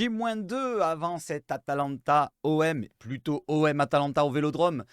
J-2 avant cet Atalanta OM, plutôt OM Atalanta au Vélodrome.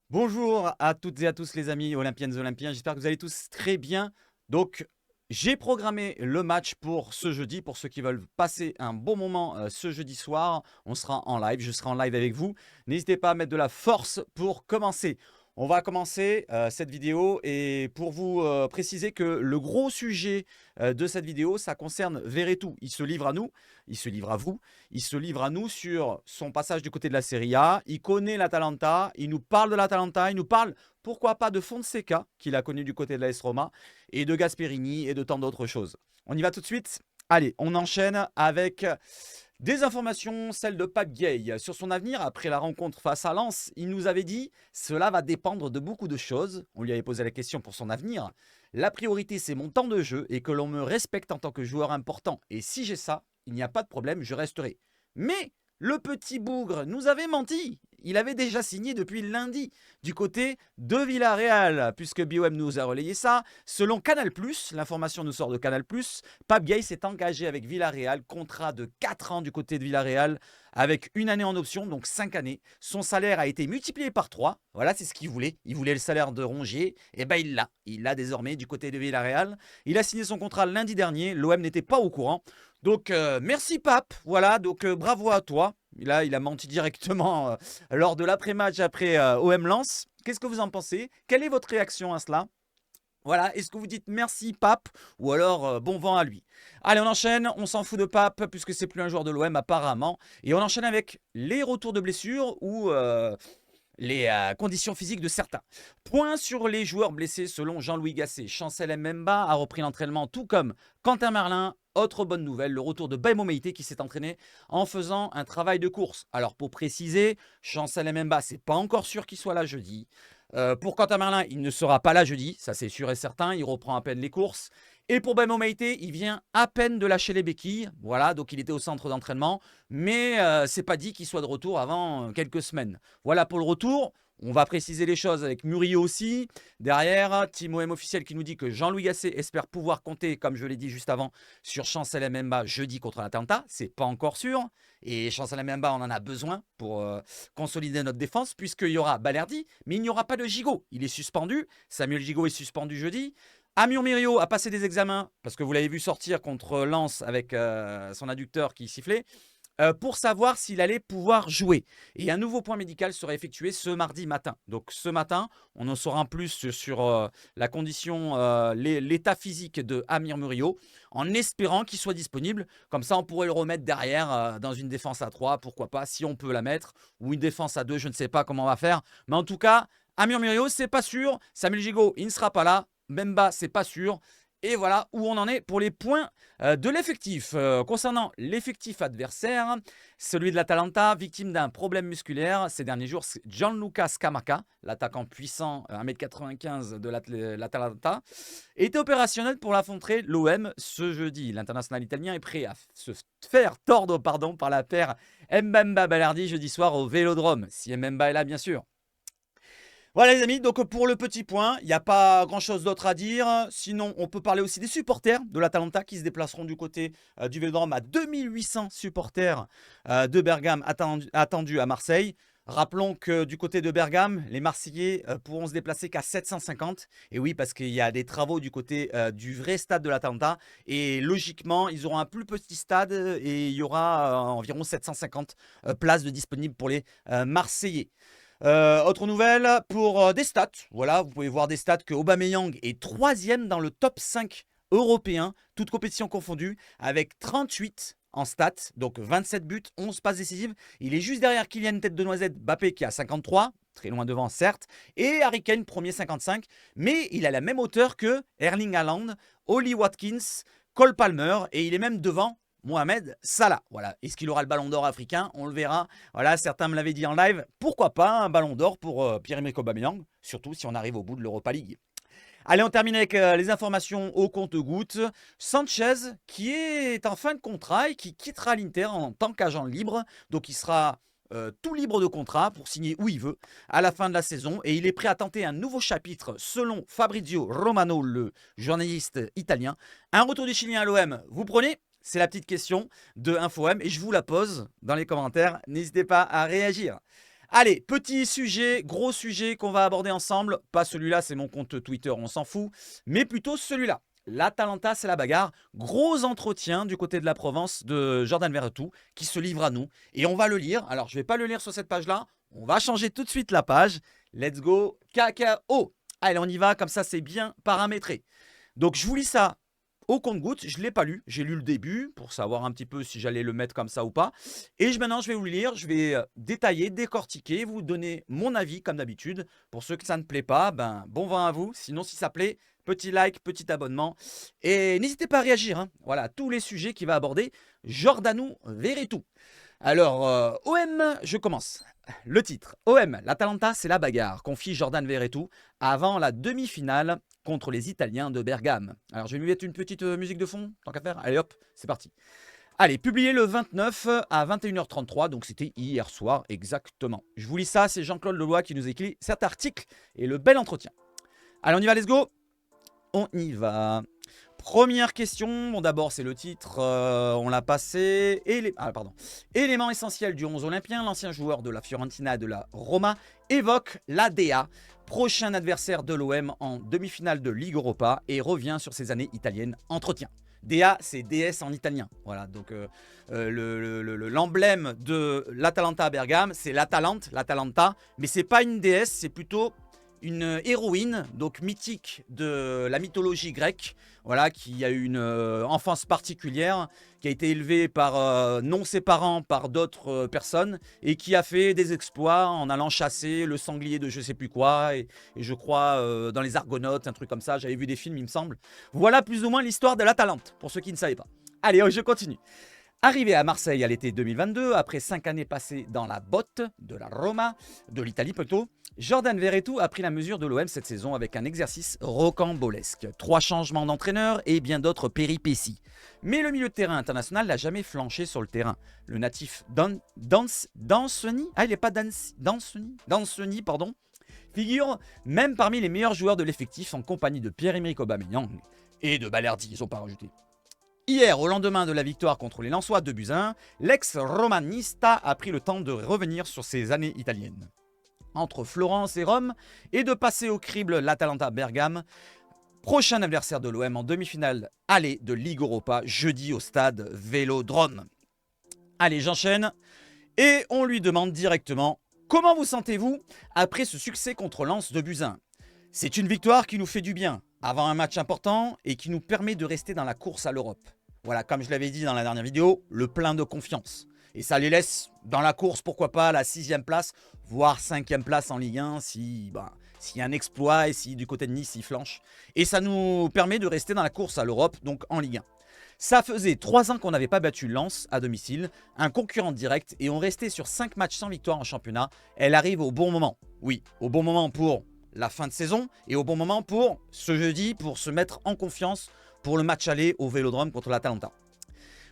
Bonjour à toutes et à tous les amis olympiennes et olympiens, j'espère que vous allez tous très bien. Donc j'ai programmé le match pour ce jeudi, pour ceux qui veulent passer un bon moment ce jeudi soir. On sera en live, je serai en live avec vous. N'hésitez pas à mettre de la force pour commencer. On va commencer cette vidéo et pour vous préciser que le gros sujet de cette vidéo, ça concerne Verretou. Il se livre à nous, il se livre à vous, il se livre à nous sur son passage du côté de la Serie A. Il connaît l'Atalanta, il nous parle de l'Atalanta, il nous parle, pourquoi pas, de Fonseca, qu'il a connu du côté de l'AS Roma, et de Gasperini et de tant d'autres choses. On y va tout de suite. Allez, on enchaîne avec des informations, celle de Pape Gay sur son avenir après la rencontre face à Lens. Il nous avait dit « Cela va dépendre de beaucoup de choses ». On lui avait posé la question pour son avenir. La priorité, c'est mon temps de jeu et que l'on me respecte en tant que joueur important. Et si j'ai ça, il n'y a pas de problème, je resterai. Mais le petit bougre nous avait menti. Il avait déjà signé depuis lundi du côté de Villarreal, puisque BOM nous a relayé ça. Selon Canal+, l'information nous sort de Canal+, Pape Gay s'est engagé avec Villarreal, contrat de 4 ans du côté de Villarreal, avec une année en option, donc 5 années. Son salaire a été multiplié par 3. Voilà, c'est ce qu'il voulait. Il voulait le salaire de Rongier. Et bien, il l'a. Il l'a désormais du côté de Villarreal. Il a signé son contrat lundi dernier. L'OM n'était pas au courant. Donc, merci Pape. Voilà, donc bravo à toi. Là, il a menti directement lors de l'après-match après OM Lens. Qu'est-ce que vous en pensez? Quelle est votre réaction à cela? Voilà, est-ce que vous dites merci Pape ou alors bon vent à lui? Allez, on enchaîne, on s'en fout de Pape puisque c'est plus un joueur de l'OM apparemment. Et on enchaîne avec les retours de blessures ou les conditions physiques de certains. Point sur les joueurs blessés selon Jean-Louis Gasset. Chancel Mbemba a repris l'entraînement tout comme Quentin Merlin. Autre bonne nouvelle, le retour de Baimo Meïté qui s'est entraîné en faisant un travail de course. Alors pour préciser, Chancel Mbemba, c'est pas encore sûr qu'il soit là jeudi. Pour Quentin Merlin, il ne sera pas là jeudi, ça c'est sûr et certain, il reprend à peine les courses. Et pour Baimo Meïté, il vient à peine de lâcher les béquilles, voilà, donc il était au centre d'entraînement, mais c'est pas dit qu'il soit de retour avant quelques semaines. Voilà pour le retour. On va préciser les choses avec Murillo aussi. Derrière, Team OM officiel qui nous dit que Jean-Louis Gasset espère pouvoir compter, comme je l'ai dit juste avant, sur Chancel Mbemba jeudi contre l'Atalanta. C'est pas encore sûr. Et Chancel Mbemba, on en a besoin pour consolider notre défense, puisqu'il y aura Balerdi, mais il n'y aura pas de Gigot. Il est suspendu. Samuel Gigot est suspendu jeudi. Amir Murillo a passé des examens, parce que vous l'avez vu sortir contre Lens avec son adducteur qui sifflait, pour savoir s'il allait pouvoir jouer. Et un nouveau point médical sera effectué ce mardi matin. Donc ce matin, on en saura plus sur la condition, l'état physique de Amir Murillo, en espérant qu'il soit disponible. Comme ça, on pourrait le remettre derrière dans une défense à 3, pourquoi pas, si on peut la mettre, ou une défense à 2, je ne sais pas comment on va faire. Mais en tout cas, Amir Murillo, c'est pas sûr. Samuel Gigot, il ne sera pas là. Mbemba, c'est pas sûr. Et voilà où on en est pour les points de l'effectif. Concernant l'effectif adversaire, celui de l'Atalanta, victime d'un problème musculaire ces derniers jours, c'est Gianluca Scamacca, l'attaquant puissant 1m95 de l'Atalanta, était opérationnel pour affronter l'OM ce jeudi. L'international italien est prêt à se faire tordre par la paire Mbemba-Balerdi jeudi soir au Vélodrome, si Mbemba est là bien sûr. Voilà les amis, donc pour le petit point, il n'y a pas grand chose d'autre à dire. Sinon, on peut parler aussi des supporters de l'Atalanta qui se déplaceront du côté du Vélodrome à 2800 supporters de Bergame attendus à Marseille. Rappelons que du côté de Bergame, les Marseillais pourront se déplacer qu'à 750. Et oui, parce qu'il y a des travaux du côté du vrai stade de l'Atalanta. Et logiquement, ils auront un plus petit stade et il y aura environ 750 places de disponibles pour les Marseillais. Autre nouvelle pour des stats. Voilà, vous pouvez voir des stats que Aubameyang est 3e dans le top 5 européen, toutes compétitions confondues, avec 38 en stats, donc 27 buts, 11 passes décisives. Il est juste derrière Kylian Tête de Noisette Mbappé qui a 53, très loin devant certes, et Harry Kane premier 55, mais il a la même hauteur que Erling Haaland, Ollie Watkins, Cole Palmer, et il est même devant Mohamed Salah. Voilà. Est-ce qu'il aura le ballon d'or africain? On le verra. Voilà, certains me l'avaient dit en live. Pourquoi pas un ballon d'or pour Pierre-Emerick Aubameyang, surtout si on arrive au bout de l'Europa League. Allez, on termine avec les informations au compte-gouttes. Sanchez, qui est en fin de contrat et qui quittera l'Inter en tant qu'agent libre. Donc, il sera tout libre de contrat pour signer où il veut à la fin de la saison. Et il est prêt à tenter un nouveau chapitre selon Fabrizio Romano, le journaliste italien. Un retour du Chilien à l'OM, vous prenez? C'est la petite question de InfoM et je vous la pose dans les commentaires. N'hésitez pas à réagir. Allez, petit sujet, gros sujet qu'on va aborder ensemble. Pas celui-là, c'est mon compte Twitter, on s'en fout. Mais plutôt celui-là. L'Atalanta, c'est la bagarre. Gros entretien du côté de la Provence de Jordan Verretou qui se livre à nous. Et on va le lire. Alors, je ne vais pas le lire sur cette page-là. On va changer tout de suite la page. Let's go, cacao. Allez, on y va. Comme ça, c'est bien paramétré. Donc, je vous lis ça au compte-gouttes. Je ne l'ai pas lu. J'ai lu le début pour savoir un petit peu si j'allais le mettre comme ça ou pas. Et maintenant, je vais vous le lire. Je vais détailler, décortiquer, vous donner mon avis comme d'habitude. Pour ceux que ça ne plaît pas, ben, bon vent à vous. Sinon, si ça plaît, petit like, petit abonnement. Et n'hésitez pas à réagir. Hein. Voilà, tous les sujets qu'il va aborder. Jordan Verretou. Alors, OM, je commence. Le titre. OM, l'Atalanta, c'est la bagarre, confie Jordan Verretou avant la demi-finale contre les Italiens de Bergame. Alors, je vais lui mettre une petite musique de fond, tant qu'à faire. Allez hop, c'est parti. Allez, publié le 29 à 21h33, donc c'était hier soir exactement. Je vous lis ça, c'est Jean-Claude Leloy qui nous écrit cet article et le bel entretien. Allez, on y va, let's go. On y va. Première question, bon d'abord c'est le titre, on l'a passé. Élément essentiel du 11 olympien, l'ancien joueur de la Fiorentina et de la Roma évoque l'ADA, prochain adversaire de l'OM en demi-finale de Ligue Europa et revient sur ses années italiennes. Entretien. DA, c'est DS en italien. Voilà, donc l'emblème de l'Atalanta à Bergame, c'est l'Atalanta, mais c'est pas une déesse, c'est plutôt une héroïne, donc mythique de la mythologie grecque, voilà, qui a eu une enfance particulière, qui a été élevée par non ses parents, par d'autres personnes, et qui a fait des exploits en allant chasser le sanglier de je sais plus quoi, et je crois dans les Argonautes, un truc comme ça, j'avais vu des films il me semble. Voilà plus ou moins l'histoire de l'Atalante, pour ceux qui ne savaient pas. Allez, je continue. Arrivé à Marseille à l'été 2022, après 5 années passées dans la botte de la Roma, de l'Italie plutôt, Jordan Verretou a pris la mesure de l'OM cette saison avec un exercice rocambolesque. 3 changements d'entraîneur et bien d'autres péripéties. Mais le milieu de terrain international n'a jamais flanché sur le terrain. Le natif Danceny, il n'est pas Danceny, pardon, figure même parmi les meilleurs joueurs de l'effectif en compagnie de Pierre-Emerick Aubameyang et de Balerdi, ils n'ont pas rajouté. Hier, au lendemain de la victoire contre les Lensois 2-1, l'ex-romanista a pris le temps de revenir sur ses années italiennes. Entre Florence et Rome, et de passer au crible l'Atalanta Bergame, prochain adversaire de l'OM en demi-finale aller de Ligue Europa, jeudi au stade Vélodrome. Allez, j'enchaîne, et on lui demande directement « Comment vous sentez-vous après ce succès contre Lens 2-1 ?» C'est une victoire qui nous fait du bien, avant un match important, et qui nous permet de rester dans la course à l'Europe. Voilà, comme je l'avais dit dans la dernière vidéo, le plein de confiance. Et ça les laisse dans la course, pourquoi pas, à la 6e place, voire 5e place en Ligue 1, s'il y a un exploit et si du côté de Nice, il flanche. Et ça nous permet de rester dans la course à l'Europe, donc en Ligue 1. Ça faisait 3 ans qu'on n'avait pas battu Lens à domicile, un concurrent direct, et on restait sur 5 matchs sans victoire en championnat. Elle arrive au bon moment. Oui, au bon moment pour la fin de saison et au bon moment pour ce jeudi, pour se mettre en confiance pour le match aller au Vélodrome contre l'Atalanta.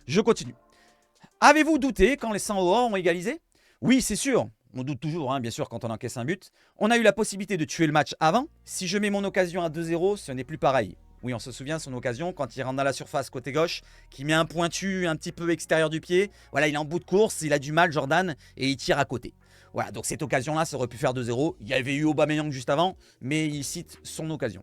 Je continue. Avez-vous douté quand les 100 Aurores ont égalisé? Oui, c'est sûr. On doute toujours, hein, bien sûr, quand on encaisse un but. On a eu la possibilité de tuer le match avant. Si je mets mon occasion à 2-0, ce n'est plus pareil. Oui, on se souvient de son occasion quand il rentre dans la surface côté gauche, qui met un pointu un petit peu extérieur du pied. Voilà, il est en bout de course, il a du mal, Jordan, et il tire à côté. Voilà, donc cette occasion-là, ça aurait pu faire 2-0. Il y avait eu Aubameyang juste avant, mais il cite son occasion.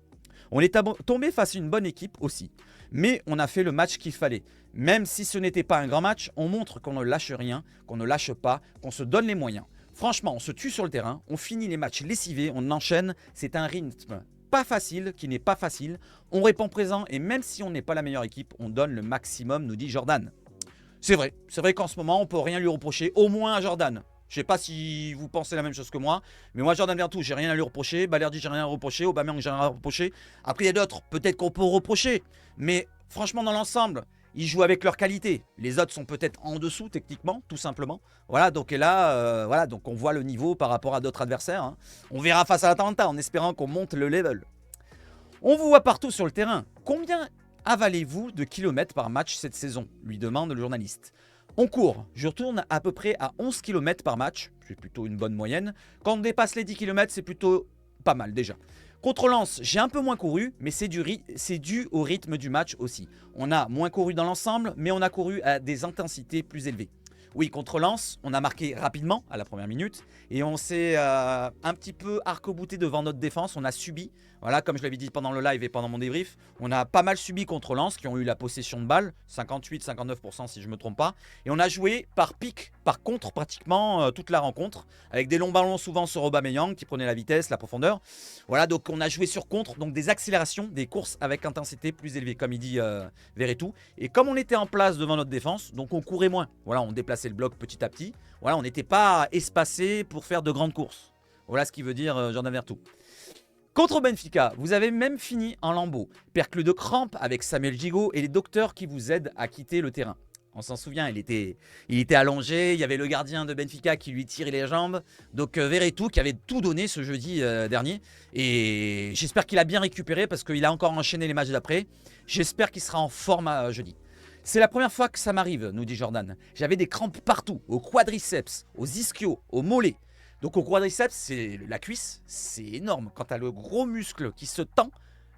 On est tombé face à une bonne équipe aussi. Mais on a fait le match qu'il fallait. Même si ce n'était pas un grand match, on montre qu'on ne lâche rien, qu'on ne lâche pas, qu'on se donne les moyens. Franchement, on se tue sur le terrain, on finit les matchs lessivés, on enchaîne. C'est un rythme pas facile, qui n'est pas facile. On répond présent et même si on n'est pas la meilleure équipe, on donne le maximum, nous dit Jordan. C'est vrai qu'en ce moment, on ne peut rien lui reprocher, au moins à Jordan. Je ne sais pas si vous pensez la même chose que moi, mais moi, Jordan Verretou, j'ai rien à lui reprocher. Balerdi, j'ai rien à reprocher. Aubameyang, j'ai rien à reprocher. Après, il y a d'autres, peut-être qu'on peut reprocher. Mais franchement, dans l'ensemble, ils jouent avec leur qualité. Les autres sont peut-être en dessous, techniquement, tout simplement. Voilà, donc et là, voilà, donc on voit le niveau par rapport à d'autres adversaires. Hein. On verra face à l'Atalanta en espérant qu'on monte le level. On vous voit partout sur le terrain. Combien avalez-vous de kilomètres par match cette saison? Lui demande le journaliste. On court, je retourne à peu près à 11 km par match, c'est plutôt une bonne moyenne. Quand on dépasse les 10 km, c'est plutôt pas mal déjà. Contre Lens, j'ai un peu moins couru, mais c'est dû au rythme du match aussi. On a moins couru dans l'ensemble, mais on a couru à des intensités plus élevées. Oui, contre Lens, on a marqué rapidement à la première minute et on s'est un petit peu arc-bouté devant notre défense. On a subi, voilà, comme je l'avais dit pendant le live et pendant mon débrief, on a pas mal subi contre Lens qui ont eu la possession de balle, 58-59% si je ne me trompe pas. Et on a joué par pic, par contre pratiquement toute la rencontre, avec des longs ballons souvent sur Aubameyang qui prenait la vitesse, la profondeur. Voilà, donc on a joué sur contre, donc des accélérations, des courses avec intensité plus élevée, comme il dit Verretou. Et comme on était en place devant notre défense, donc on courait moins. Voilà, on déplaçait le bloc petit à petit. Voilà, on n'était pas espacé pour faire de grandes courses. Voilà ce qu'il veut dire Jordan Verretou. Contre Benfica, vous avez même fini en lambeaux. Percle de crampe avec Samuel Gigot et les docteurs qui vous aident à quitter le terrain. On s'en souvient, il était allongé, il y avait le gardien de Benfica qui lui tirait les jambes. Donc Verretou qui avait tout donné ce jeudi dernier. Et j'espère qu'il a bien récupéré parce qu'il a encore enchaîné les matchs d'après. J'espère qu'il sera en forme jeudi. C'est la première fois que ça m'arrive, nous dit Jordan. J'avais des crampes partout, au quadriceps, aux ischios, aux mollets. Donc au quadriceps, c'est la cuisse, c'est énorme. Quand tu as le gros muscle qui se tend,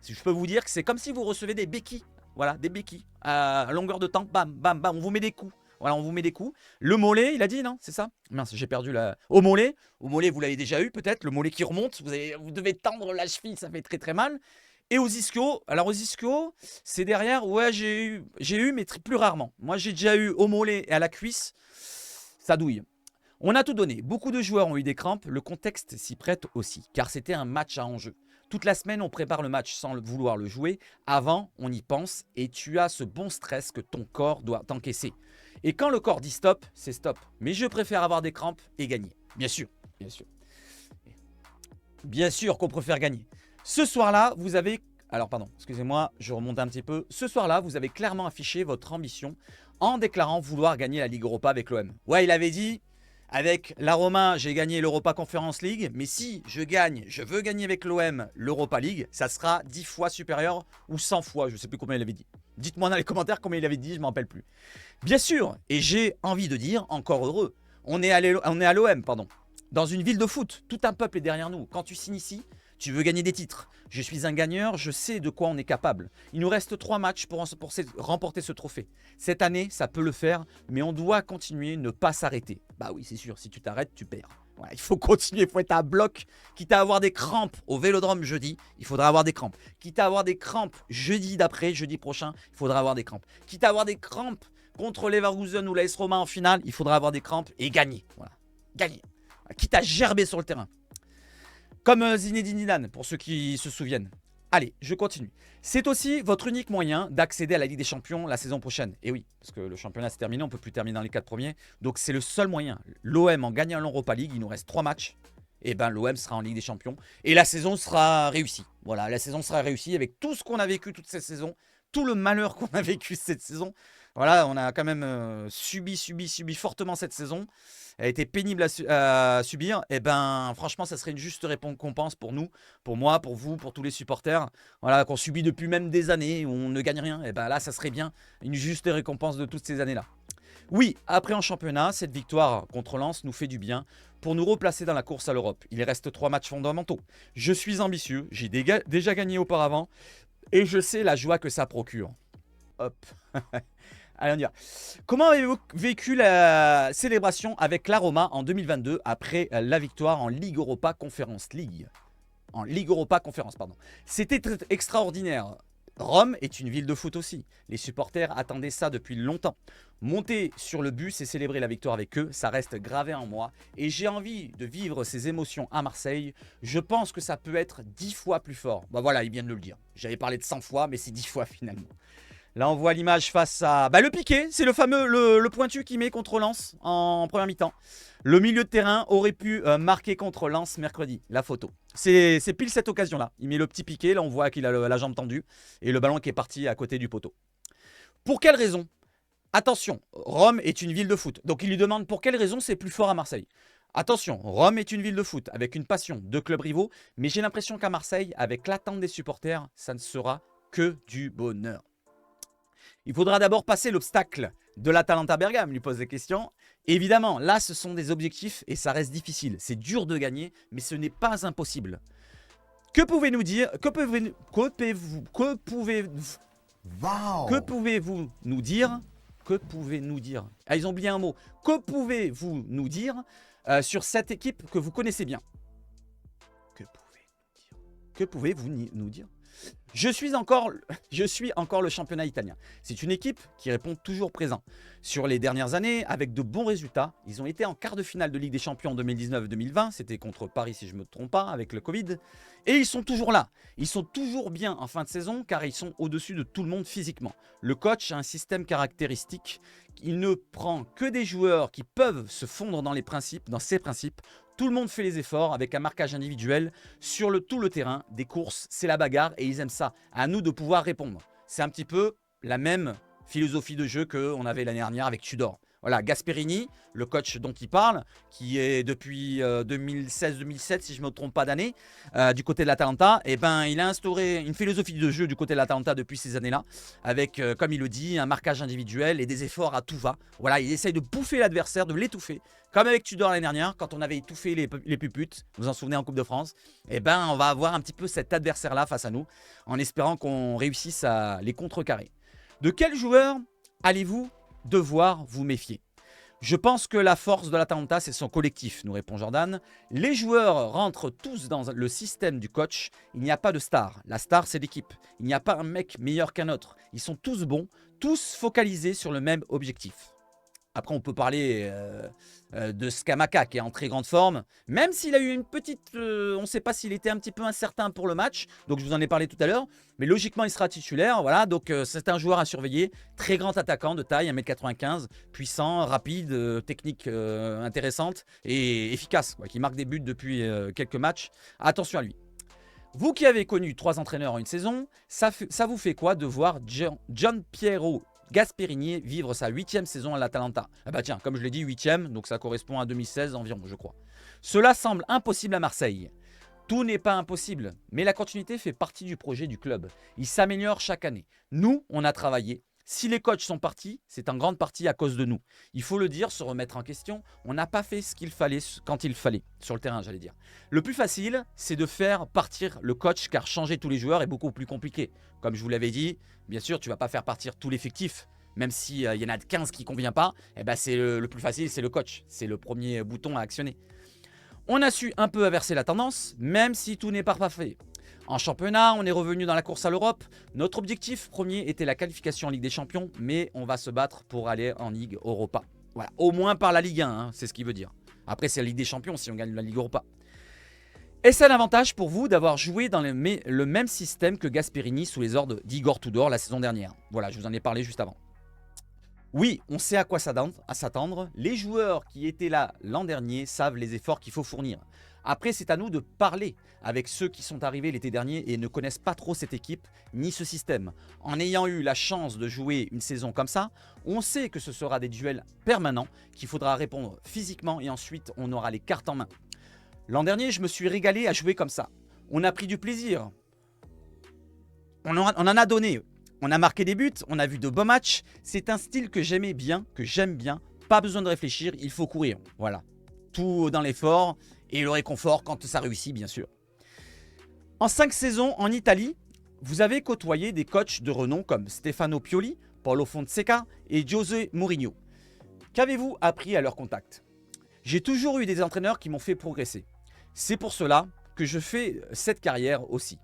je peux vous dire que c'est comme si vous recevez des béquilles. Voilà, des béquilles à longueur de temps. Bam, bam, bam, on vous met des coups. Voilà, on vous met des coups. Le mollet, il a dit, non? C'est ça? Mince, j'ai perdu la... Au mollet, vous l'avez déjà eu peut-être. Le mollet qui remonte, vous devez tendre la cheville, ça fait très très mal. Et aux ischios, alors aux ischios, c'est derrière, ouais, j'ai eu, mais plus rarement. Moi, j'ai déjà eu au mollet et à la cuisse, ça douille. On a tout donné, beaucoup de joueurs ont eu des crampes, le contexte s'y prête aussi, car c'était un match à enjeu. Toute la semaine, on prépare le match sans vouloir le jouer. Avant, on y pense et tu as ce bon stress que ton corps doit t'encaisser. Et quand le corps dit stop, c'est stop. Mais je préfère avoir des crampes et gagner. Bien sûr, bien sûr. Bien sûr qu'on préfère gagner. Ce soir-là, vous avez... Alors pardon, excusez-moi, je remonte un petit peu. Ce soir-là, vous avez clairement affiché votre ambition en déclarant vouloir gagner la Ligue Europa avec l'OM. Ouais, il avait dit... Avec la Roma, j'ai gagné l'Europa Conference League. Mais si je veux gagner avec l'OM l'Europa League, ça sera 10 fois supérieur ou 100 fois. Je ne sais plus combien il avait dit. Dites-moi dans les commentaires combien il avait dit, je ne m'en rappelle plus. Bien sûr, et j'ai envie de dire encore heureux. On est à l'OM, pardon. Dans une ville de foot, tout un peuple est derrière nous. Quand tu signes ici, tu veux gagner des titres. Je suis un gagneur, je sais de quoi on est capable. Il nous reste 3 matchs pour remporter ce trophée. Cette année, ça peut le faire, mais on doit continuer, ne pas s'arrêter. Bah oui, c'est sûr, si tu t'arrêtes, tu perds. Voilà, il faut continuer, il faut être à bloc. Quitte à avoir des crampes au Vélodrome jeudi, il faudra avoir des crampes. Quitte à avoir des crampes jeudi d'après, jeudi prochain, il faudra avoir des crampes. Quitte à avoir des crampes contre Leverkusen ou l'AS Roma en finale, il faudra avoir des crampes et gagner. Voilà, gagner. Quitte à gerber sur le terrain. Comme Zinedine Zidane, pour ceux qui se souviennent. Allez, je continue. C'est aussi votre unique moyen d'accéder à la Ligue des Champions la saison prochaine. Et oui, parce que le championnat s'est terminé, on ne peut plus terminer dans les 4 premiers. Donc c'est le seul moyen. L'OM en gagnant l'Europa League, il nous reste 3 matchs. Et ben l'OM sera en Ligue des Champions. Et la saison sera réussie. Voilà, la saison sera réussie avec tout ce qu'on a vécu toute cette saison. Tout le malheur qu'on a vécu cette saison. Voilà, on a quand même subi fortement cette saison. Elle a été pénible à subir. Et ben, franchement, ça serait une juste récompense pour nous, pour moi, pour vous, pour tous les supporters. Voilà, qu'on subit depuis même des années où on ne gagne rien. Et ben là, ça serait bien une juste récompense de toutes ces années-là. Oui, après en championnat, cette victoire contre Lens nous fait du bien pour nous replacer dans la course à l'Europe. Il reste 3 matchs fondamentaux. Je suis ambitieux, j'ai déjà gagné auparavant et je sais la joie que ça procure. Hop. Allez, on y va. Comment avez-vous vécu la célébration avec la Roma en 2022 après la victoire en Ligue Europa Conference League? En Ligue Europa Conference, pardon. C'était extraordinaire. Rome est une ville de foot aussi. Les supporters attendaient ça depuis longtemps. Monter sur le bus et célébrer la victoire avec eux, ça reste gravé en moi. Et j'ai envie de vivre ces émotions à Marseille. Je pense que ça peut être 10 fois plus fort. Bah voilà, il vient de le dire. J'avais parlé de 100 fois, mais c'est 10 fois finalement. Là, on voit l'image face à... Bah, le Piqué, c'est le fameux, le pointu qui met contre Lens en première mi-temps. Le milieu de terrain aurait pu marquer contre Lens mercredi. La photo. C'est pile cette occasion-là. Il met le petit Piqué, là on voit qu'il a la jambe tendue. Et le ballon qui est parti à côté du poteau. Pour quelle raison? Attention, Rome est une ville de foot. Donc il lui demande pour quelle raison c'est plus fort à Marseille. Attention, Rome est une ville de foot avec une passion, 2 clubs rivaux. Mais j'ai l'impression qu'à Marseille, avec l'attente des supporters, ça ne sera que du bonheur. Il faudra d'abord passer l'obstacle de l'Atalanta Bergame, lui pose des questions. Évidemment, là, ce sont des objectifs et ça reste difficile. C'est dur de gagner, mais ce n'est pas impossible. Que pouvez-vous nous dire? Ah, ils ont oublié un mot. Que pouvez-vous nous dire sur cette équipe que vous connaissez bien? Que pouvez-vous nous dire? Je suis encore le championnat italien. C'est une équipe qui répond toujours présent. Sur les dernières années, avec de bons résultats, ils ont été en quart de finale de Ligue des Champions en 2019-2020. C'était contre Paris, si je ne me trompe pas, avec le Covid. Et ils sont toujours là. Ils sont toujours bien en fin de saison, car ils sont au-dessus de tout le monde physiquement. Le coach a un système caractéristique. Il ne prend que des joueurs qui peuvent se fondre dans ses principes. Tout le monde fait les efforts avec un marquage individuel sur tout le terrain. Des courses, c'est la bagarre et ils aiment ça. À nous de pouvoir répondre. C'est un petit peu la même philosophie de jeu qu'on avait l'année dernière avec Tudor. Voilà, Gasperini, le coach dont il parle, qui est depuis 2016-2017, si je ne me trompe pas d'année, du côté de l'Atalanta, eh ben, il a instauré une philosophie de jeu du côté de l'Atalanta depuis ces années-là, avec, comme il le dit, un marquage individuel et des efforts à tout va. Voilà, il essaye de bouffer l'adversaire, de l'étouffer. Comme avec Tudor l'année dernière, quand on avait étouffé les puputes, vous vous en souvenez en Coupe de France, eh ben, on va avoir un petit peu cet adversaire-là face à nous, en espérant qu'on réussisse à les contrecarrer. De quel joueur allez-vous devoir vous méfier? Je pense que la force de l'Atalanta, c'est son collectif, nous répond Jordan. Les joueurs rentrent tous dans le système du coach. Il n'y a pas de star. La star, c'est l'équipe. Il n'y a pas un mec meilleur qu'un autre. Ils sont tous bons, tous focalisés sur le même objectif. Après, on peut parler de Scamacca qui est en très grande forme. Même s'il a eu une petite... on ne sait pas s'il était un petit peu incertain pour le match. Donc, je vous en ai parlé tout à l'heure. Mais logiquement, il sera titulaire. Voilà, donc c'est un joueur à surveiller. Très grand attaquant de taille, 1m95. Puissant, rapide, technique intéressante et efficace. Qui marque des buts depuis quelques matchs. Attention à lui. Vous qui avez connu 3 entraîneurs en une saison, ça vous fait quoi de voir Gianpiero Gasperini vivre sa 8e saison à l'Atalanta? Ah bah tiens, comme je l'ai dit, 8e, donc ça correspond à 2016 environ, je crois. Cela semble impossible à Marseille. Tout n'est pas impossible, mais la continuité fait partie du projet du club. Il s'améliore chaque année. Nous, on a travaillé. Si les coachs sont partis, c'est en grande partie à cause de nous. Il faut le dire, se remettre en question. On n'a pas fait ce qu'il fallait quand il fallait, sur le terrain, j'allais dire. Le plus facile, c'est de faire partir le coach, car changer tous les joueurs est beaucoup plus compliqué. Comme je vous l'avais dit, bien sûr, tu ne vas pas faire partir tout l'effectif. Même s'il y en a 15 qui ne convient pas, eh ben c'est le plus facile, c'est le coach. C'est le premier bouton à actionner. On a su un peu inverser la tendance, même si tout n'est pas parfait. En championnat, on est revenu dans la course à l'Europe. Notre objectif premier était la qualification en Ligue des Champions, mais on va se battre pour aller en Ligue Europa. Voilà, au moins par la Ligue 1, hein, c'est ce qu'il veut dire. Après, c'est la Ligue des Champions si on gagne la Ligue Europa. Est-ce un avantage pour vous d'avoir joué dans le même système que Gasperini sous les ordres d'Igor Tudor la saison dernière? Voilà, je vous en ai parlé juste avant. Oui, on sait à quoi s'attendre. Les joueurs qui étaient là l'an dernier savent les efforts qu'il faut fournir. Après, c'est à nous de parler avec ceux qui sont arrivés l'été dernier et ne connaissent pas trop cette équipe ni ce système. En ayant eu la chance de jouer une saison comme ça, on sait que ce sera des duels permanents, qu'il faudra répondre physiquement et ensuite on aura les cartes en main. L'an dernier, je me suis régalé à jouer comme ça. On a pris du plaisir. On en a donné. On a marqué des buts, on a vu de beaux matchs. C'est un style que j'aime bien. Pas besoin de réfléchir, il faut courir. Voilà. Tout dans l'effort et le réconfort quand ça réussit, bien sûr. En 5 saisons en Italie, vous avez côtoyé des coachs de renom comme Stefano Pioli, Paulo Fonseca et José Mourinho. Qu'avez-vous appris à leur contact? J'ai toujours eu des entraîneurs qui m'ont fait progresser. C'est pour cela que je fais cette carrière aussi.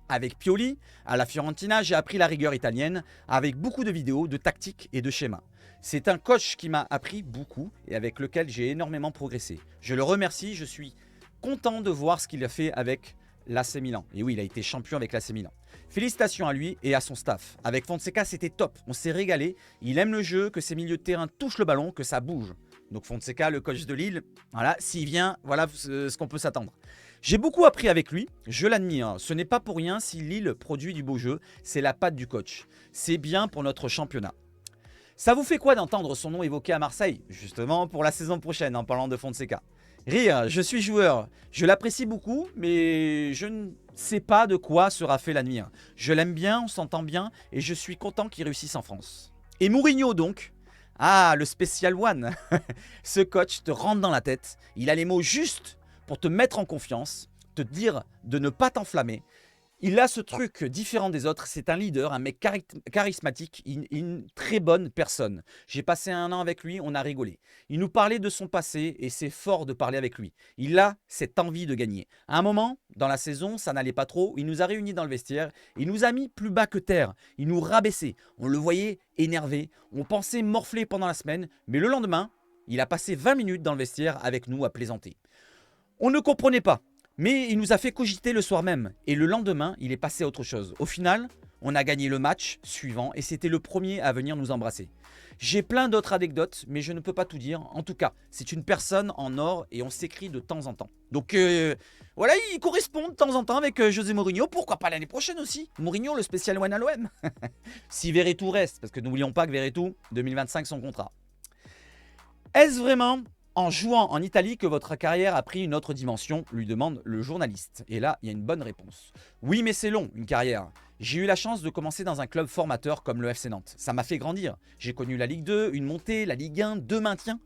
Avec Pioli, à la Fiorentina, j'ai appris la rigueur italienne avec beaucoup de vidéos, de tactiques et de schémas. C'est un coach qui m'a appris beaucoup et avec lequel j'ai énormément progressé. Je le remercie, je suis content de voir ce qu'il a fait avec l'AC Milan. Et oui, il a été champion avec l'AC Milan. Félicitations à lui et à son staff. Avec Fonseca, c'était top, on s'est régalé. Il aime le jeu, que ses milieux de terrain touchent le ballon, que ça bouge. Donc Fonseca, le coach de Lille, voilà, s'il vient, voilà ce qu'on peut s'attendre. J'ai beaucoup appris avec lui, je l'admire. Ce n'est pas pour rien si Lille produit du beau jeu, c'est la patte du coach. C'est bien pour notre championnat. Ça vous fait quoi d'entendre son nom évoqué à Marseille? Justement pour la saison prochaine en parlant de Fonseca. Rire, je suis joueur, je l'apprécie beaucoup, mais je ne sais pas de quoi sera fait l'avenir. Je l'aime bien, on s'entend bien, et je suis content qu'il réussisse en France. Et Mourinho donc? Ah, le Special One. Ce coach te rentre dans la tête, il a les mots justes pour te mettre en confiance, te dire de ne pas t'enflammer. Il a ce truc différent des autres, c'est un leader, un mec charismatique, une très bonne personne. J'ai passé un an avec lui, on a rigolé. Il nous parlait de son passé et c'est fort de parler avec lui. Il a cette envie de gagner. À un moment, dans la saison, ça n'allait pas trop, il nous a réunis dans le vestiaire, il nous a mis plus bas que terre, il nous rabaissait. On le voyait énervé, on pensait morfler pendant la semaine, mais le lendemain, il a passé 20 minutes dans le vestiaire avec nous à plaisanter. On ne comprenait pas. Mais il nous a fait cogiter le soir même. Et le lendemain, il est passé à autre chose. Au final, on a gagné le match suivant et c'était le premier à venir nous embrasser. J'ai plein d'autres anecdotes, mais je ne peux pas tout dire. En tout cas, c'est une personne en or et on s'écrit de temps en temps. Donc voilà, il correspond de temps en temps avec José Mourinho. Pourquoi pas l'année prochaine aussi? Mourinho, le spécial one à l'OM. Si Verretou reste, parce que n'oublions pas que Verretou, 2025 son contrat. Est-ce vraiment en jouant en Italie que votre carrière a pris une autre dimension, lui demande le journaliste. Et là, il y a une bonne réponse. Oui, mais c'est long, une carrière. J'ai eu la chance de commencer dans un club formateur comme le FC Nantes. Ça m'a fait grandir. J'ai connu la Ligue 2, une montée, la Ligue 1, 2 maintiens.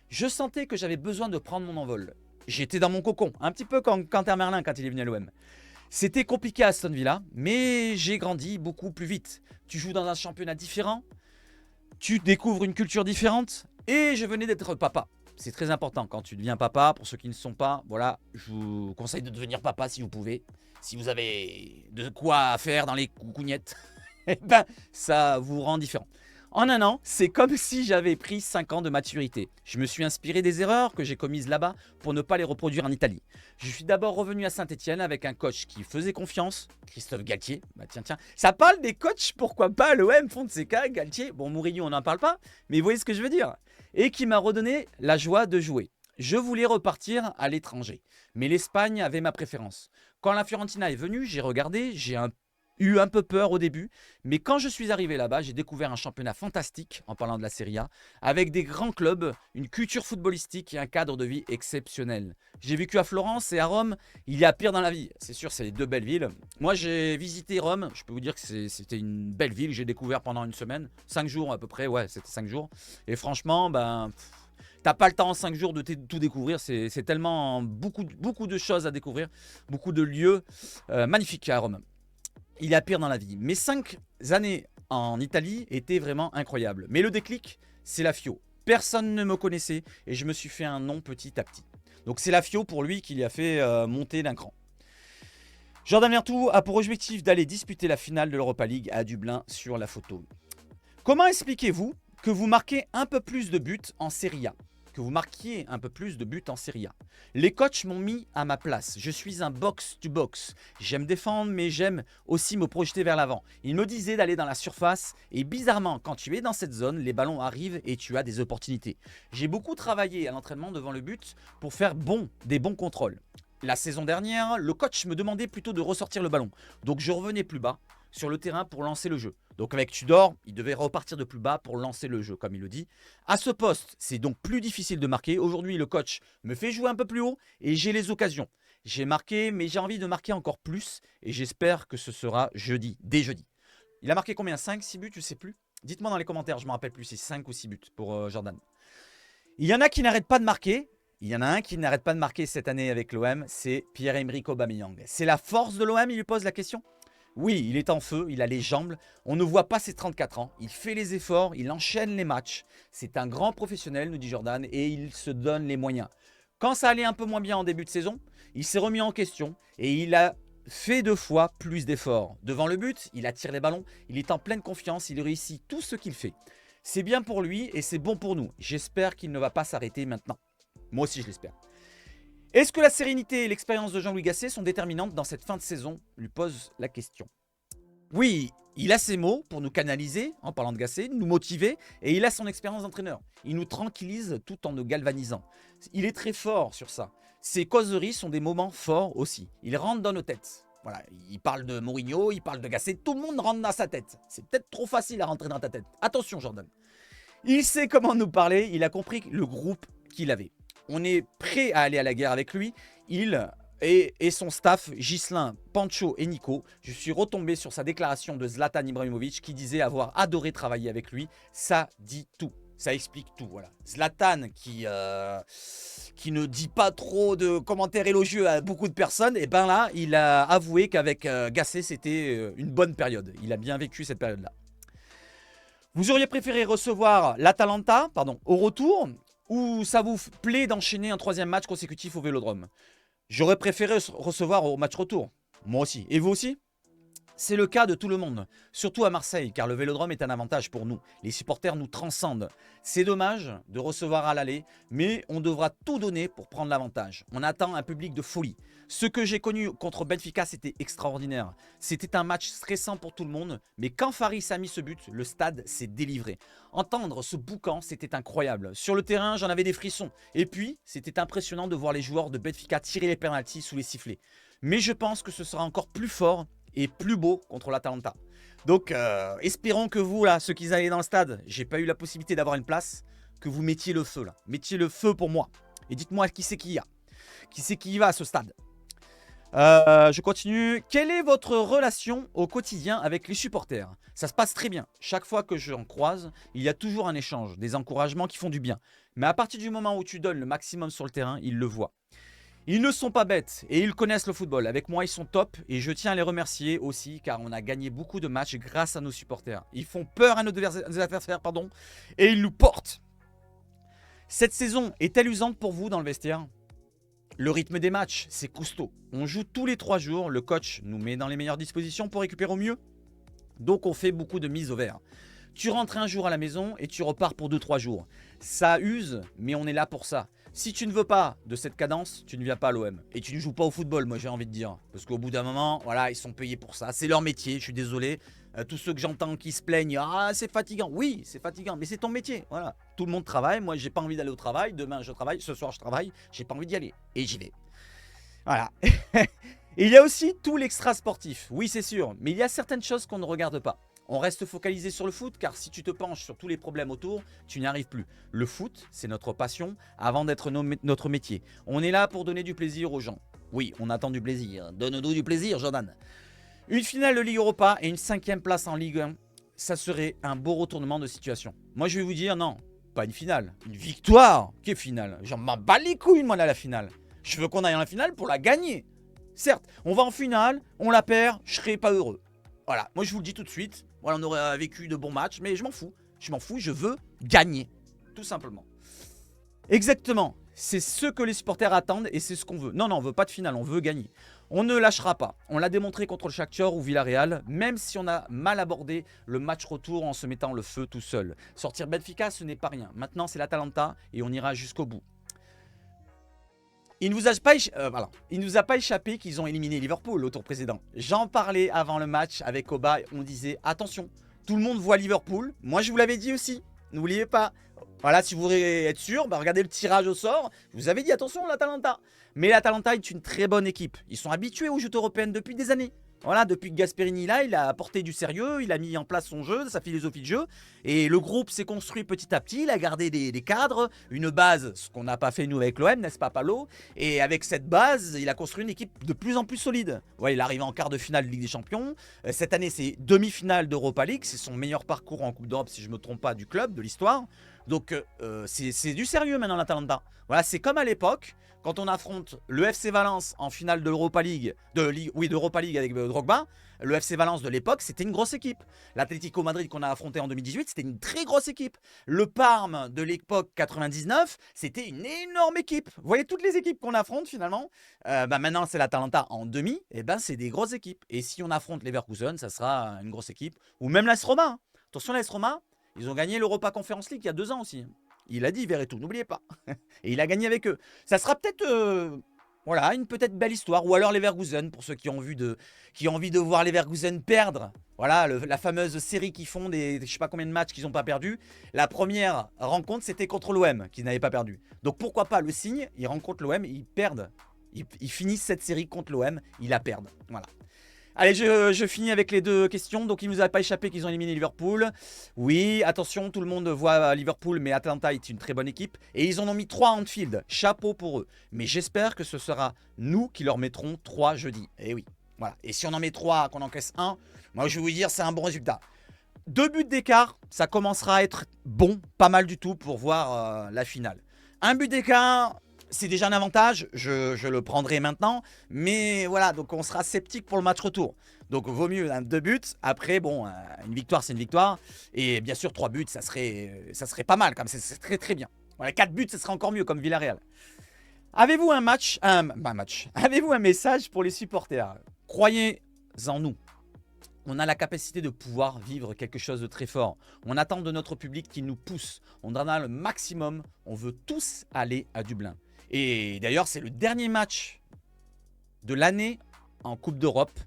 Je sentais que j'avais besoin de prendre mon envol. J'étais dans mon cocon, un petit peu comme Quentin Merlin quand il est venu à l'OM. C'était compliqué à Aston Villa, mais j'ai grandi beaucoup plus vite. Tu joues dans un championnat différent, tu découvres une culture différente, et je venais d'être papa. C'est très important quand tu deviens papa. Pour ceux qui ne sont pas, voilà, je vous conseille de devenir papa si vous pouvez. Si vous avez de quoi faire dans les coucougnettes, eh ben, ça vous rend différent. En un an, c'est comme si j'avais pris 5 ans de maturité. Je me suis inspiré des erreurs que j'ai commises là-bas pour ne pas les reproduire en Italie. Je suis d'abord revenu à Saint-Etienne avec un coach qui faisait confiance, Christophe Galtier. Bah tiens, ça parle des coachs, pourquoi pas l'OM, Fonseca, Galtier. Bon, Mourinho, on n'en parle pas, mais vous voyez ce que je veux dire. Et qui m'a redonné la joie de jouer. Je voulais repartir à l'étranger, mais l'Espagne avait ma préférence. Quand la Fiorentina est venue, j'ai regardé, j'ai eu un peu peur au début, mais quand je suis arrivé là-bas, j'ai découvert un championnat fantastique, en parlant de la Serie A, avec des grands clubs, une culture footballistique et un cadre de vie exceptionnel. J'ai vécu à Florence et à Rome, il y a pire dans la vie. C'est sûr, c'est les deux belles villes. Moi, j'ai visité Rome, je peux vous dire que c'était une belle ville que j'ai découvert pendant une semaine, 5 jours à peu près, ouais, c'était 5 jours. Et franchement, ben... T'as pas le temps en 5 jours de tout découvrir, c'est tellement beaucoup de choses à découvrir, beaucoup de lieux magnifiques à Rome. Il y a pire dans la vie. Mes 5 années en Italie étaient vraiment incroyables. Mais le déclic, c'est la FIO. Personne ne me connaissait et je me suis fait un nom petit à petit. Donc c'est la FIO pour lui qui l'a fait monter d'un cran. Jordan Verretou a pour objectif d'aller disputer la finale de l'Europa League à Dublin sur la photo. Comment expliquez-vous que vous marquez un peu plus de buts en Serie A? Que vous marquiez un peu plus de buts en Serie A. Les coachs m'ont mis à ma place. Je suis un box-to-box. J'aime défendre, mais j'aime aussi me projeter vers l'avant. Ils me disaient d'aller dans la surface et bizarrement, quand tu es dans cette zone, les ballons arrivent et tu as des opportunités. J'ai beaucoup travaillé à l'entraînement devant le but pour faire des bons contrôles. La saison dernière, le coach me demandait plutôt de ressortir le ballon. Donc je revenais plus bas sur le terrain pour lancer le jeu. Donc avec Tudor, il devait repartir de plus bas pour lancer le jeu, comme il le dit. À ce poste, c'est donc plus difficile de marquer. Aujourd'hui, le coach me fait jouer un peu plus haut et j'ai les occasions. J'ai marqué, mais j'ai envie de marquer encore plus et j'espère que ce sera dès jeudi. Il a marqué combien? 5, 6 buts, je ne sais plus. Dites-moi dans les commentaires, je ne me rappelle plus si c'est 5 ou 6 buts pour Jordan. Il y en a qui n'arrêtent pas de marquer. Il y en a un qui n'arrête pas de marquer cette année avec l'OM, c'est Pierre-Emerick Aubameyang. C'est la force de l'OM, il lui pose la question? Oui, il est en feu, il a les jambes, on ne voit pas ses 34 ans, il fait les efforts, il enchaîne les matchs. C'est un grand professionnel, nous dit Jordan, et il se donne les moyens. Quand ça allait un peu moins bien en début de saison, il s'est remis en question et il a fait 2 fois plus d'efforts. Devant le but, il attire les ballons, il est en pleine confiance, il réussit tout ce qu'il fait. C'est bien pour lui et c'est bon pour nous. J'espère qu'il ne va pas s'arrêter maintenant. Moi aussi, je l'espère. Est-ce que la sérénité et l'expérience de Jean-Louis Gasset sont déterminantes dans cette fin de saison? Lui pose la question. Oui, il a ses mots pour nous canaliser, en parlant de Gasset, nous motiver, et il a son expérience d'entraîneur. Il nous tranquillise tout en nous galvanisant. Il est très fort sur ça. Ses causeries sont des moments forts aussi. Il rentre dans nos têtes. Voilà, il parle de Mourinho, il parle de Gasset, tout le monde rentre dans sa tête. C'est peut-être trop facile à rentrer dans ta tête. Attention Jordan. Il sait comment nous parler, il a compris le groupe qu'il avait. On est prêt à aller à la guerre avec lui. Il et son staff, Ghislain, Pancho et Nico. Je suis retombé sur sa déclaration de Zlatan Ibrahimovic qui disait avoir adoré travailler avec lui. Ça dit tout. Ça explique tout, voilà. Zlatan qui ne dit pas trop de commentaires élogieux à beaucoup de personnes, et ben là, il a avoué qu'avec Gasset, c'était une bonne période. Il a bien vécu cette période-là. Vous auriez préféré recevoir l'Atalanta, au retour, ou ça vous plaît d'enchaîner un 3e match consécutif au Vélodrome? J'aurais préféré recevoir au match retour. Moi aussi. Et vous aussi? C'est le cas de tout le monde, surtout à Marseille, car le Vélodrome est un avantage pour nous. Les supporters nous transcendent. C'est dommage de recevoir à l'aller, mais on devra tout donner pour prendre l'avantage. On attend un public de folie. Ce que j'ai connu contre Benfica, c'était extraordinaire. C'était un match stressant pour tout le monde, mais quand Faris a mis ce but, le stade s'est délivré. Entendre ce boucan, c'était incroyable. Sur le terrain, j'en avais des frissons. Et puis, c'était impressionnant de voir les joueurs de Benfica tirer les pénaltys sous les sifflets. Mais je pense que ce sera encore plus fort et plus beau contre l'Atalanta. Donc, espérons que vous, là, ceux qui allaient dans le stade, j'ai pas eu la possibilité d'avoir une place, que vous mettiez le feu, là. Mettiez le feu pour moi. Et dites-moi qui c'est qui y a. Qui c'est qui y va à ce stade. Je continue. Quelle est votre relation au quotidien avec les supporters? Ça se passe très bien. Chaque fois que j'en croise, il y a toujours un échange, des encouragements qui font du bien. Mais à partir du moment où tu donnes le maximum sur le terrain, ils le voient. Ils ne sont pas bêtes et ils connaissent le football. Avec moi, ils sont top et je tiens à les remercier aussi car on a gagné beaucoup de matchs grâce à nos supporters. Ils font peur à nos adversaires et ils nous portent. Cette saison est-elle usante pour vous dans le vestiaire? Le rythme des matchs, c'est costaud. On joue tous les 3 jours. Le coach nous met dans les meilleures dispositions pour récupérer au mieux. Donc on fait beaucoup de mises au vert. Tu rentres un jour à la maison et tu repars pour 2-3 jours. Ça use, mais on est là pour ça. Si tu ne veux pas de cette cadence, tu ne viens pas à l'OM. Et tu ne joues pas au football, moi j'ai envie de dire. Parce qu'au bout d'un moment, voilà, ils sont payés pour ça. C'est leur métier, je suis désolé. Tous ceux que j'entends qui se plaignent, ah c'est fatigant. Oui, c'est fatigant, mais c'est ton métier. Voilà. Tout le monde travaille, moi j'ai pas envie d'aller au travail. Demain je travaille, ce soir je travaille. J'ai pas envie d'y aller. Et j'y vais. Voilà. Et il y a aussi tout l'extra sportif. Oui, c'est sûr. Mais il y a certaines choses qu'on ne regarde pas. On reste focalisé sur le foot car si tu te penches sur tous les problèmes autour, tu n'y arrives plus. Le foot, c'est notre passion avant d'être notre métier. On est là pour donner du plaisir aux gens. Oui, on attend du plaisir. Donne-nous du plaisir, Jordan. Une finale de Ligue Europa et une 5e place en Ligue 1, ça serait un beau retournement de situation. Moi, je vais vous dire non, pas une finale. Une victoire. Quelle finale? J'en m'en bats les couilles, moi, à la finale. Je veux qu'on aille en finale pour la gagner. Certes, on va en finale, on la perd, je serai pas heureux. Voilà, moi je vous le dis tout de suite. Voilà, on aurait vécu de bons matchs, mais je m'en fous. Je m'en fous, je veux gagner. Tout simplement. Exactement. C'est ce que les supporters attendent et c'est ce qu'on veut. Non, on veut pas de finale, on veut gagner. On ne lâchera pas. On l'a démontré contre le Shakhtar ou Villarreal, même si on a mal abordé le match retour en se mettant le feu tout seul. Sortir Benfica, ce n'est pas rien. Maintenant, c'est l'Atalanta et on ira jusqu'au bout. Il ne nous a pas échappé qu'ils ont éliminé Liverpool au tour précédent. J'en parlais avant le match avec Oba. On disait attention, tout le monde voit Liverpool. Moi, je vous l'avais dit aussi. N'oubliez pas. Voilà, si vous voulez être sûr, regardez le tirage au sort. Je vous avais dit attention, l'Atalanta. Mais l'Atalanta est une très bonne équipe. Ils sont habitués aux joutes européennes depuis des années. Voilà, depuis que Gasperini là, il a apporté du sérieux, il a mis en place son jeu, sa philosophie de jeu. Et le groupe s'est construit petit à petit, il a gardé des cadres, une base, ce qu'on n'a pas fait nous avec l'OM, n'est-ce pas Palo? Et avec cette base, il a construit une équipe de plus en plus solide. Ouais, il arrive en quart de finale de Ligue des Champions. Cette année, c'est demi-finale d'Europa League, c'est son meilleur parcours en Coupe d'Europe, si je ne me trompe pas, du club, de l'histoire. Donc c'est du sérieux maintenant l'Atalanta. Voilà, c'est comme à l'époque, quand on affronte le FC Valence en finale d'Europa League, d'Europa League avec Drogba, le FC Valence de l'époque, c'était une grosse équipe. L'Atlético Madrid qu'on a affronté en 2018, c'était une très grosse équipe. Le Parme de l'époque 99, c'était une énorme équipe. Vous voyez toutes les équipes qu'on affronte finalement. Maintenant, c'est l'Atalanta en demi, et c'est des grosses équipes. Et si on affronte Leverkusen, ça sera une grosse équipe. Ou même l'AS Roma. Hein. Attention, l'AS Roma, ils ont gagné l'Europa Conference League il y a 2 ans aussi. Il a dit Verretou, n'oubliez pas. Et il a gagné avec eux. Ça sera peut-être voilà, une peut-être belle histoire. Ou alors les Leverkusen, pour ceux qui ont envie de voir les Leverkusen perdre. Voilà, la fameuse série qu'ils font des je sais pas combien de matchs qu'ils n'ont pas perdu. La première rencontre, c'était contre l'OM, qui n'avait pas perdu. Donc pourquoi pas le signe, ils rencontrent l'OM, ils perdent. Ils finissent cette série contre l'OM, ils la perdent. Voilà. Allez, je finis avec les 2 questions. Donc, il ne nous a pas échappé qu'ils ont éliminé Liverpool. Oui, attention, tout le monde voit Liverpool, mais Atlanta est une très bonne équipe. Et ils en ont mis 3 à Anfield. Chapeau pour eux. Mais j'espère que ce sera nous qui leur mettrons 3 jeudi. Et oui, voilà. Et si on en met 3, qu'on encaisse 1, moi je vais vous dire, c'est un bon résultat. 2 buts d'écart, ça commencera à être bon, pas mal du tout pour voir la finale. Un but d'écart, c'est déjà un avantage, je le prendrai maintenant. Mais voilà, donc on sera sceptique pour le match retour. Donc vaut mieux 2 buts. Après, bon, une victoire, c'est une victoire. Et bien sûr, 3 buts, ça serait pas mal, comme c'est très très bien. Voilà, 4 buts, ça serait encore mieux, comme Villarreal. Avez-vous avez-vous un message pour les supporters? Croyez en nous. On a la capacité de pouvoir vivre quelque chose de très fort. On attend de notre public qu'il nous pousse. On en a le maximum. On veut tous aller à Dublin. Et d'ailleurs, c'est le dernier match de l'année en Coupe d'Europe.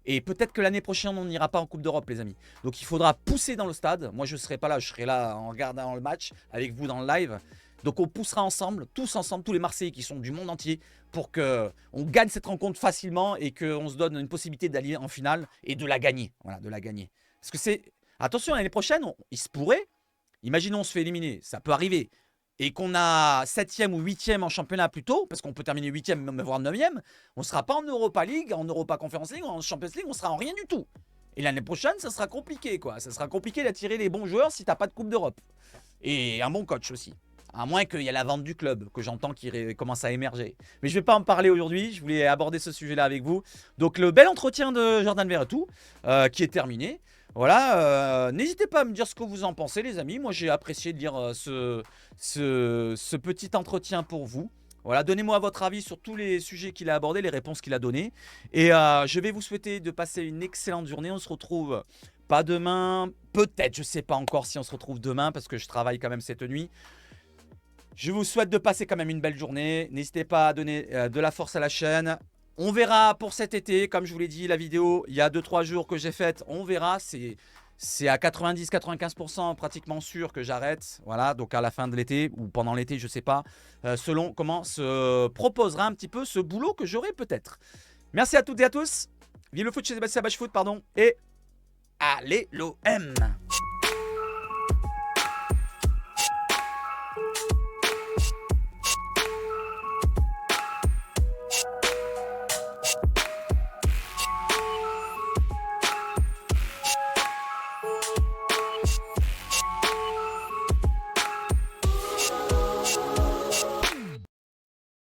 Et peut-être que l'année prochaine, on n'ira pas en Coupe d'Europe, les amis. Donc il faudra pousser dans le stade. Moi, je ne serai pas là. Je serai là en regardant le match avec vous dans le live. Donc on poussera ensemble, tous les Marseillais qui sont du monde entier, pour qu'on gagne cette rencontre facilement et qu'on se donne une possibilité d'aller en finale et de la gagner. Voilà, de la gagner. Parce que c'est... Attention, l'année prochaine, il se pourrait, imaginons on se fait éliminer, ça peut arriver, et qu'on a 7e ou 8e en championnat plus tôt, parce qu'on peut terminer 8e, même voire 9e, on ne sera pas en Europa League, en Europa Conference League, en Champions League, on sera en rien du tout. Et l'année prochaine, ça sera compliqué, quoi. Ça sera compliqué d'attirer les bons joueurs si tu n'as pas de Coupe d'Europe. Et un bon coach aussi. À moins qu'il y ait la vente du club, que j'entends qui commence à émerger. Mais je ne vais pas en parler aujourd'hui, je voulais aborder ce sujet-là avec vous. Donc le bel entretien de Jordan Verretou, qui est terminé. Voilà, n'hésitez pas à me dire ce que vous en pensez, les amis. Moi, j'ai apprécié de lire ce petit entretien pour vous. Voilà, donnez-moi votre avis sur tous les sujets qu'il a abordés, les réponses qu'il a données. Et je vais vous souhaiter de passer une excellente journée. On se retrouve pas demain, peut-être, je ne sais pas encore si on se retrouve demain, parce que je travaille quand même cette nuit. Je vous souhaite de passer quand même une belle journée. N'hésitez pas à donner de la force à la chaîne. On verra pour cet été. Comme je vous l'ai dit, la vidéo, il y a 2-3 jours que j'ai faite. On verra. C'est à 90-95% pratiquement sûr que j'arrête. Voilà, donc à la fin de l'été ou pendant l'été, je ne sais pas. Selon comment se proposera un petit peu ce boulot que j'aurai peut-être. Merci à toutes et à tous. Vive le foot chez Sébastien Bach Foot, pardon. Et allez l'OM!